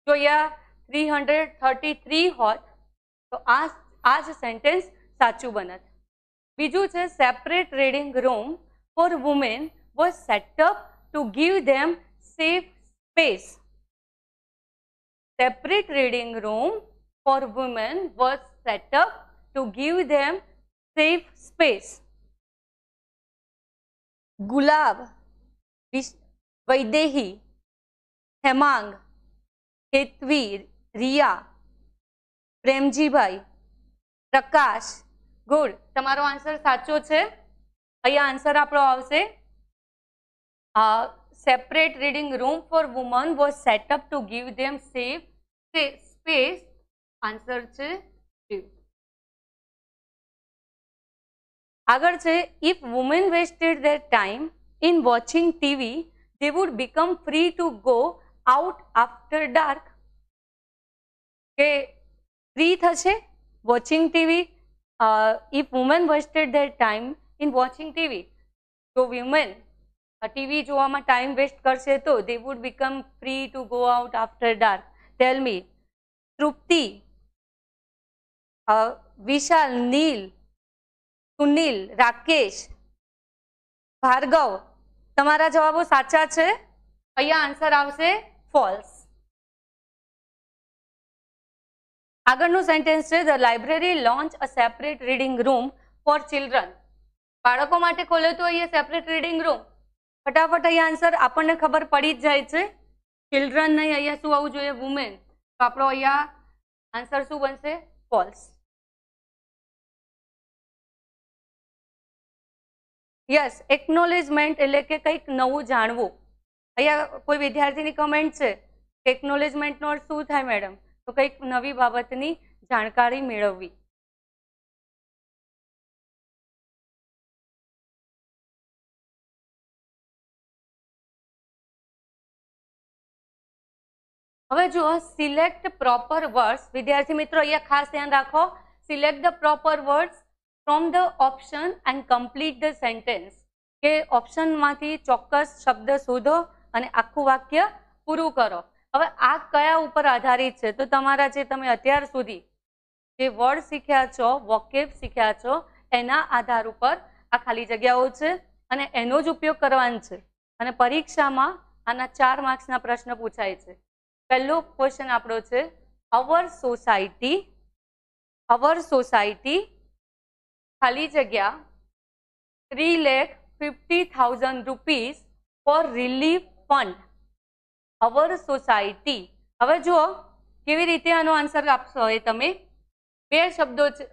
Speaker 1: જો અહીંયા 333 હોત તો આ જ સેન્ટેન્સ સાચું બનત. બીજું છે, separate reading room for women was set up to give them safe space. Separate reading room for women was set up to give them safe space. Gulab, Vaidehi, Hemang, Hetvi, Riya, Premjibhai, Prakash. Good. તમારો આન્સર સાચો છે. અહીંયા આન્સર આપણો આવશે separate reading room for women was set up to give them safe space. Answer છે D. આગળ છે, if women wasted their time in watching TV, they would become free to go out after dark. કે ફ્રી થશે watching TV if women wasted their time in watching TV, so women TV જોવામાં ટાઈમ વેસ્ટ કરશે તો they would become free to go out after dark. Tell me, તૃપ્તિ, વિશાલ, નીલ, સુનિલ, રાકેશ, ભાર્ગવ, તમારા જવાબો સાચા છે. અહીંયા આન્સર આવશે ફોલ્સ. આગળનું સેન્ટેન્સ છે the library launch a separate reading room four children. બાળકો માટે ખોલ્યો તો અહીંયા સેપરેટ રીડિંગ રૂમ. ફટાફટ અહીંયા આન્સર આપણને ખબર પડી જ જાય છે. ચિલ્ડ્રન નહીં, અહીંયા શું આવવું જોઈએ? વુમેન. તો આપણો અહીંયા આન્સર શું બનશે? ફોલ્સ. યસ, એકનોલેજમેન્ટ એટલે કે કંઈક નવું જાણવું. અહીંયા કોઈ વિદ્યાર્થીની કમેન્ટ છે કે એકનોલેજમેન્ટનો અર્થ શું થાય મેડમ? તો કંઈક નવી બાબતની જાણકારી મેળવવી. હવે જુઓ, સિલેક્ટ પ્રોપર વર્ડ્સ. વિદ્યાર્થી મિત્રો અહીંયા ખાસ ધ્યાન રાખો. Select the proper words from the option and complete the sentence. કે ઓપ્શનમાંથી ચોક્કસ શબ્દ શોધો અને આખું વાક્ય પૂરું કરો. હવે આ કયા ઉપર આધારિત છે? તો તમારા જે તમે અત્યાર સુધી જે વર્ડ શીખ્યા છો, વોકેબ શીખ્યા છો, એના આધાર ઉપર આ ખાલી જગ્યાઓ છે અને એનો જ ઉપયોગ કરવાનો છે. અને પરીક્ષામાં આના 4 માર્ક્સના પ્રશ્ન પૂછાય છે. પહેલો ક્વેશ્ચન આપણો છે અવર સોસાયટી ખાલી જગ્યા 3,50,000 rupees for relief fund. Hour society. હવે જુઓ કેવી રીતે આનો આન્સર આપશો. એ તમે બે શબ્દો છે,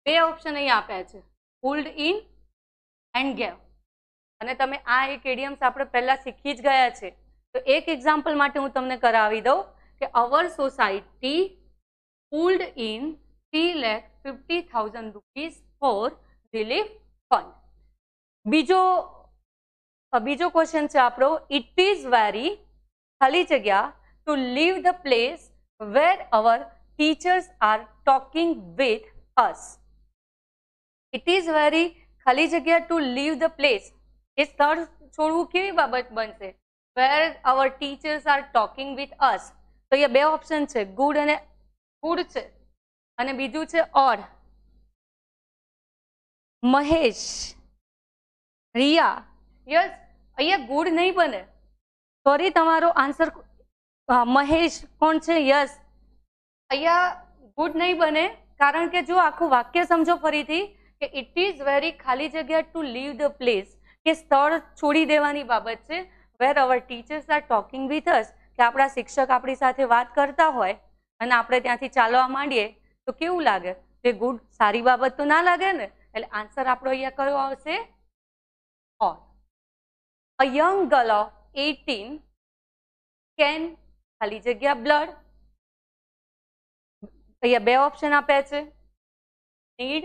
Speaker 1: બે ઓપ્શન અહીં આપ્યા છે, પુલ્ડ ઇન એન્ડ ગેવ. અને તમે આ એક ઇડિયમ્સ આપણે પહેલા શીખી જ ગયા છે. તો એક એક્ઝામ્પલ માટે હું તમને કરાવી દઉં કે our society pulled in 3,50,000 rupees for relief fund. બીજો ક્વેશ્ચન છે આપણો ઇટ ઇઝ વેરી ખાલી જગ્યા to leave the place where our teachers are talking with us. It is very ખાલી જગ્યા ટુ લીવ ધ પ્લેસ. એ સ્થળ છોડવું કેવી બાબત બનશે? Where our teachers are talking with us. તો અહીંયા બે ઓપ્શન છે, ગુડ અને ગુડ છે, અને બીજું છે ઓડ. મહેશ, રિયા. યસ, અહીંયા ગુડ નહીં બને. સોરી, તમારો આન્સર મહેશ કોણ છે? યસ, અહીંયા ગુડ નહીં બને. કારણ કે જો આખું વાક્ય સમજો ફરીથી કે ઇટ ઇઝ વેરી ખાલી જગ્યા ટુ લીવ ધ પ્લેસ, કે સ્થળ છોડી દેવાની બાબત છે. Where our teachers are talking with us, કે આપણા શિક્ષક આપણી સાથે વાત કરતા હોય અને આપણે ત્યાંથી ચાલવા માંડીએ તો કેવું લાગે? તે ગુડ, સારી બાબત તો ના લાગે ને. એટલે આન્સર આપણો અહીંયા કયો આવશે? ઓર. અ યંગ ગર્લ ઓફ 18 કેન ખાલી જગ્યા બ્લડ. અહીંયા બે ઓપ્શન આપ્યા છે, નીડ,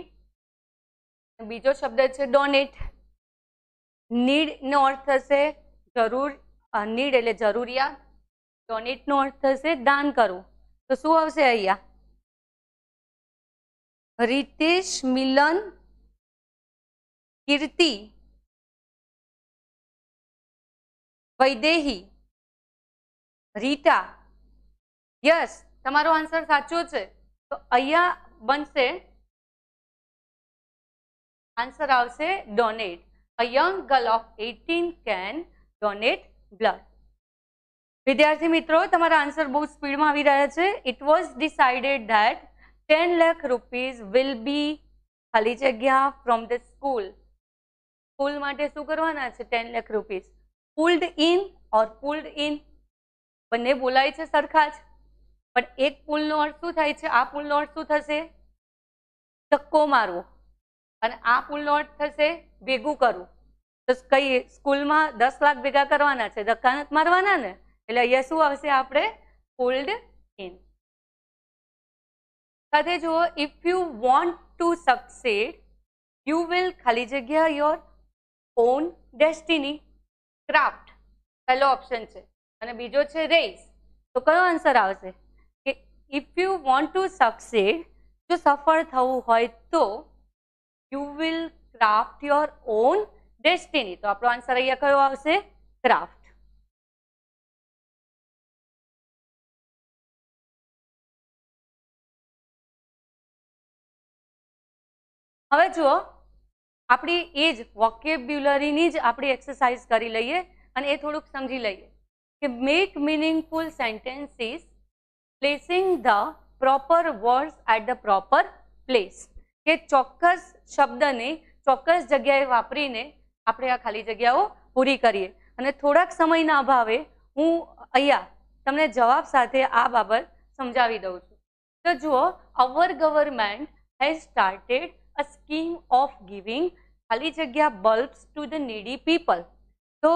Speaker 1: બીજો શબ્દ છે ડોનેટ. નીડ નો અર્થ થશે જરૂર, નીડ એટલે જરૂરિયાત. ડોનેટ નો અર્થ થશે દાન કરવું. તો શું આવશે અહીંયા? रितेश, मिलन, कीर्ति, वैदेही, रीटा. यस, તમારો આન્સર સાચો છે. તો અહીંયા બનશે, આન્સર આવશે donate. A young girl of 18 can donate blood. વિદ્યાર્થી મિત્રો, તમારા આન્સર બહુ સ્પીડમાં આવી રહ્યા છે. It was decided that 10 lakh rupees will be ખાલી જગ્યા ફ્રોમ ધ સ્કૂલ. સ્કૂલ માટે શું કરવાના છે? 10 lakh rupees. Pulled in or pulled in બંને બોલાય છે સરખા જ, પણ એક પુલનો અર્થ શું થાય છે? આ પુલનો અર્થ શું થશે? ધક્કો મારવો. અને આ પુલનો અર્થ થશે ભેગું કરવું. તો કઈ સ્કૂલમાં 10 લાખ ભેગા કરવાના છે, ધક્કા નથી મારવાના ને. એટલે અહીંયા શું આવશે? આપણે પુલ્ડ ઇન. સાથે જુઓ, if you want to succeed you will ખાલી જગ્યા યોર ઓન ડેસ્ટિની. ક્રાફ્ટ પહેલો ઓપ્શન છે અને બીજો છે રેસ. તો કયો આન્સર આવશે? કે if you want to succeed જો સફળ થવું હોય તો you will craft your own destiny. તો આપણો આન્સર અહીંયા કયો આવશે? ક્રાફ્ટ. હવે જુઓ, આપણી એ જ વોકેબ્યુલરીની જ આપણી એક્સરસાઇઝ કરી લઈએ અને એ થોડુંક સમજી લઈએ કે make meaningful sentences placing the proper words at the proper place. કે ચોક્કસ શબ્દને ચોક્કસ જગ્યાએ વાપરીને આપણે આ ખાલી જગ્યાઓ પૂરી કરીએ. અને થોડાક સમયના અભાવે હું અહીંયા તમને જવાબ સાથે આ બાબત સમજાવી દઉં છું. તો જુઓ, our government has started a scheme of giving ખાલી જગ્યા bulbs to the needy people. તો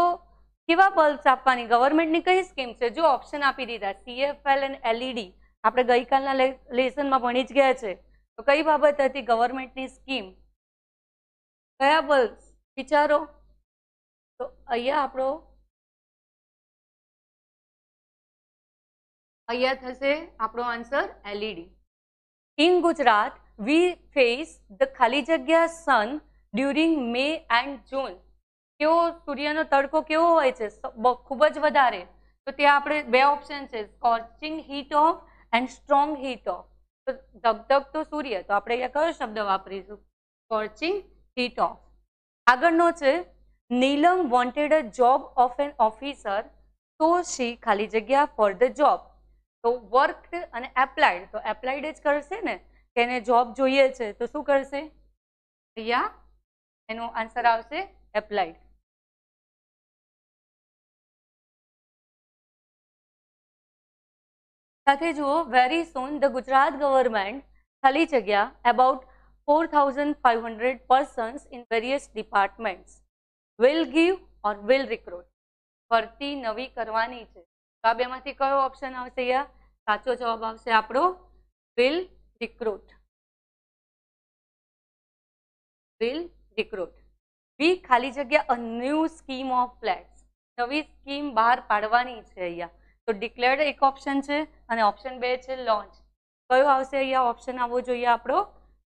Speaker 1: કેવા બલ્બ્સ આપવાની? ગવર્મેન્ટની કઈ સ્કીમ છે? જો ઓપ્શન આપી દીધા CFL અને LED. આપણે ગઈકાલના લેસનમાં ભણી જ ગયા છે. તો કઈ બાબત હતી ગવર્મેન્ટની સ્કીમ? કયા બલ્બ્સ વિચારો? તો અહીંયા થશે આપણો answer LED. In Gujarat, we face the ખાલી જગ્યા sun during May and June. કેવો સૂર્યનો તડકો કેવો હોય છે? ખૂબ જ વધારે. તો ત્યાં આપણે બે ઓપ્શન છે, scorching heat of and strong heat of. તો ધગધગતો સૂર્ય, તો આપણે અહીંયા કયો શબ્દ વાપરીશું? Scorching heat of. આગળનો છે Neelam wanted a job of an officer so she ખાલી જગ્યા ફોર ધ જોબ. તો વર્ક અને એપ્લાઇડ, તો એપ્લાઇડ જ કરશે ને, કે એને જોબ જોઈએ છે તો શું કરશે? અહીંયા એનો આન્સર આવશે એપ્લાઇડ. સાથે જુઓ, very soon the Gujarat government ખાલી જગ્યા about 4,500 persons in various departments will give or will recruit. ભરતી નવી કરવાની છે. તો આ બેમાંથી કયો ઓપ્શન આવશે? અહીંયા સાચો જવાબ આવશે આપણો will recruit. will recruit. બી ખાલી જગ્યા a new scheme of flats. નવી સ્કીમ બહાર પાડવાની છે અહીંયા. તો ડિક્લેર્ડ એક ઓપ્શન છે અને ઓપ્શન 2 છે લોન્ચ. કયો આવશે અહીંયા? ઓપ્શન આવવો જોઈએ આપણો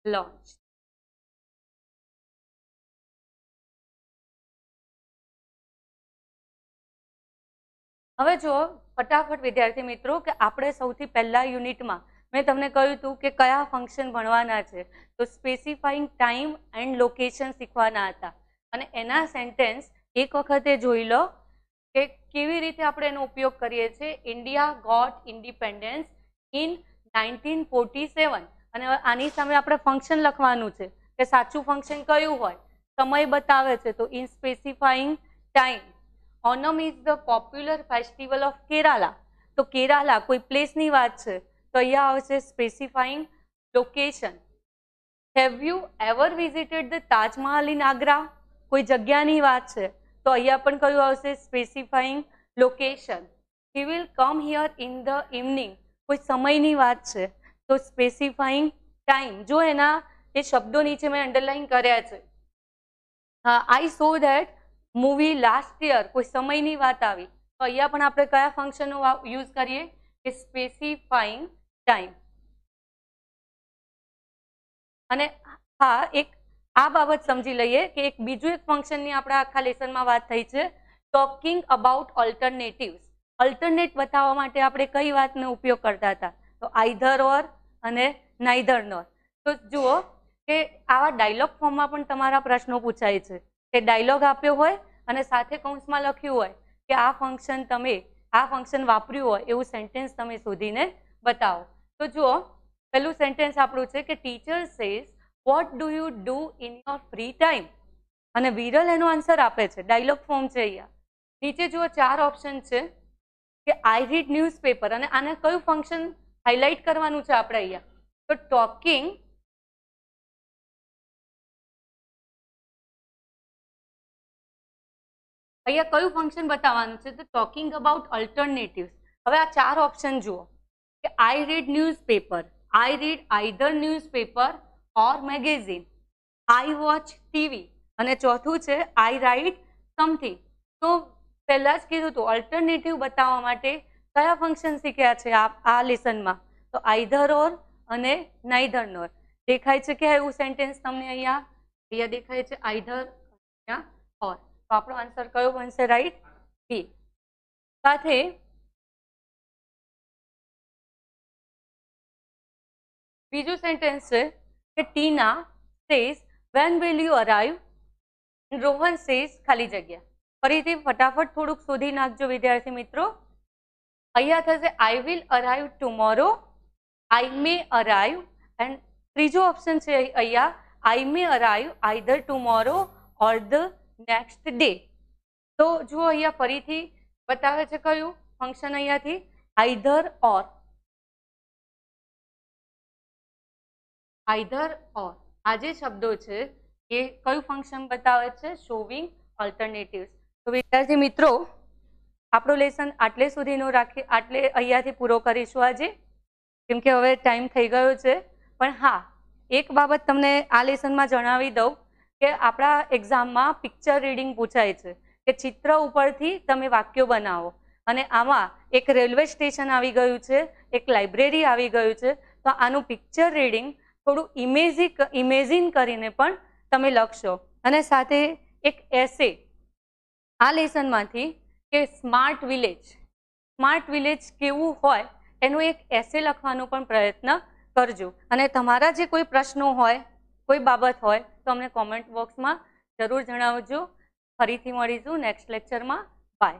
Speaker 1: લોન્ચ. હવે જો ફટાફટ વિદ્યાર્થી મિત્રો કે આપણે સૌથી પહેલા યુનિટમાં મેં તમને કહ્યું હતું કે કયા ફંક્શન ભણવાના છે. તો સ્પેસિફાઈંગ ટાઈમ એન્ડ લોકેશન શીખવાના હતા અને એના સેન્ટેન્સ એક વખતે જોઈ લો કે કેવી રીતે આપણે એનો ઉપયોગ કરીએ છીએ. India got independence in 1947. અને આની સામે આપણે ફંક્શન લખવાનું છે કે સાચું ફંક્શન કયું હોય? સમય બતાવે છે તો in specifying time. Onam is the popular festival of Kerala. તો કેરાલા કોઈ પ્લેસની વાત છે તો અહીંયા આવશે specifying location. Have you ever visited the Taj Mahal in Agra? કોઈ જગ્યાની વાત છે તો અહીંયા પણ કયું આવશે? Specifying location. He will come here in the evening. કોઈ સમયની વાત છે તો સ્પેસિફાઈંગ ટાઈમ. જો એના એ શબ્દો નીચે મેં અંડરલાઈન કર્યા છે. I saw that movie last year. કોઈ સમયની વાત આવી તો અહીંયા પણ આપણે કયા ફંક્શનનો યુઝ કરીએ? કે સ્પેસિફાઈંગ ટાઈમ. અને હા, એક આ બાબત સમજી લઈએ કે એક બીજું એક ફંક્શનની આપણે આખા લેસનમાં વાત થઈ છે, ટોકિંગ અબાઉટ ઓલ્ટરનેટિવ્સ. અલ્ટરનેટ બતાવવા માટે આપણે કઈ વાતનો ઉપયોગ કરતા હતા? તો આઈધર ઓર અને નાઈધર નોર. તો જુઓ કે આવા ડાયલોગ ફોર્મમાં પણ તમારા પ્રશ્નો પૂછાય છે કે ડાયલોગ આપ્યો હોય અને સાથે કૌંસમાં લખ્યું હોય કે આ ફંક્શન વાપર્યું હોય એવું સેન્ટેન્સ તમે શોધીને બતાવો. તો જુઓ, પહેલું સેન્ટેન્સ આપણું છે કે teacher says what do you do in your free time. અને વિરલ એનો આન્સર આપે છે. ડાયલોગ ફોર્મ છે અહીંયા. નીચે જુઓ 4 ઓપ્શન છે કે આઈ રીડ ન્યૂઝપેપર. અને આને કયું ફંક્શન હાઇલાઇટ કરવાનું છે આપણે અહીંયા? તો ટોકિંગ અહીંયા કયું ફંક્શન બતાવવાનું છે? તો ટોકિંગ અબાઉટ ઓલ્ટરનેટિવ્સ. હવે આ 4 ઓપ્શન જુઓ કે આઈ રીડ ન્યૂઝપેપર, આઈ રીડ આઈધર ન્યૂઝપેપર ઓર મેગેઝિન, આઈ વોચ ટીવી અને ચોથું છે આઈ રાઇટ સમથિંગ. તો પહેલા જ કીધું હતું ઓલ્ટરનેટિવ બતાવવા માટે કયા ફંક્શન શીખ્યા છે આ લેસનમાં? તો આઈધર ઓર અને નાઈધર નોર દેખાય છે કે એવું સેન્ટેન્સ તમને અહીંયા દેખાય છે આઈધર ઓર, તો આપણો આન્સર કયો બનશે? Right, B. સાથે બીજું સેન્ટેન્સ છે કે Tina says when will you arrive, Rohan says ખાલી જગ્યા. ફરીથી ફટાફટ થોડુંક શોધી નાખજો વિદ્યાર્થી મિત્રો. અહીંયા થશે I will arrive tomorrow, I may arrive, and ત્રીજો ઓપ્શન છે અહીંયા I may arrive either tomorrow or the next day. તો જુઓ અહીંયા ફરીથી બતાવે છે કયું ફંક્શન અહીંયાથી આઈધર ઓર. આઈધર ઓર આ જે શબ્દો છે એ કયું ફંક્શન બતાવે છે? શોવિંગ ઓલ્ટરનેટિવ્સ. તો વિદ્યાર્થી મિત્રો આપણો લેસન આટલે સુધીનો આટલે અહીંયાથી પૂરો કરીશું આજે, કેમ કે હવે ટાઈમ થઈ ગયો છે. પણ હા, એક બાબત તમને આ લેસનમાં જણાવી દઉં કે આપણા એક્ઝામમાં પિક્ચર રીડિંગ પૂછાય છે કે ચિત્ર ઉપરથી તમે વાક્યો બનાવો, અને આમાં એક રેલવે સ્ટેશન આવી ગયું છે, એક લાઇબ્રેરી આવી ગયું છે. તો આનું પિક્ચર રીડિંગ થોડું ઇમેજિન કરીને પણ તમે લખશો, અને સાથે એક એસે આ લેસનમાંથી કે સ્માર્ટ વિલેજ કેવું હોય એનું એક એસે લખવાનો પણ પ્રયત્ન કરજો. અને તમારા જે કોઈ પ્રશ્નો હોય, કોઈ બાબત હોય તો અમને કોમેન્ટ બોક્સમાં જરૂર જણાવજો. ફરીથી મળીશું નેક્સ્ટ લેક્ચરમાં. બાય.